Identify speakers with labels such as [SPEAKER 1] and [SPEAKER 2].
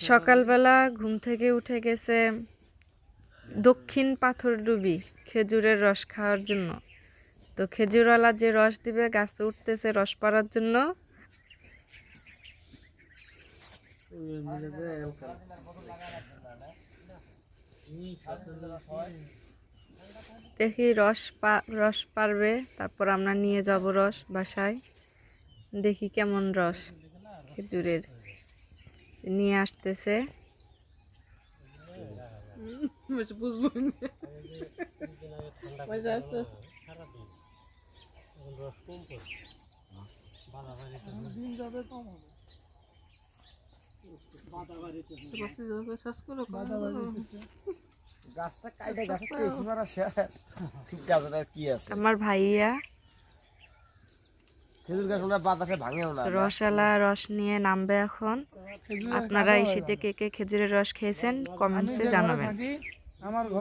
[SPEAKER 1] সকালবেলা ঘুম থেকে উঠে গেছে দক্ষিণ পাথরডুবি খেজুরের রস খাওয়ার জন্য। তো খেজুরওয়ালা যে রস দিবে গাছে উঠতেছে রস পাড়ার জন্য। দেখি রস পারবে, তারপর আমরা নিয়ে যাব রস বাসায়। দেখি কেমন রস খেজুরের নিয়ে আসতেছে। আমার ভাইয়া রসালা রস নিয়ে নামবে এখন। আপনারা এই শীতে কে কে খেজুরের রস খেয়েছেন কমেন্টসে জানাবেন।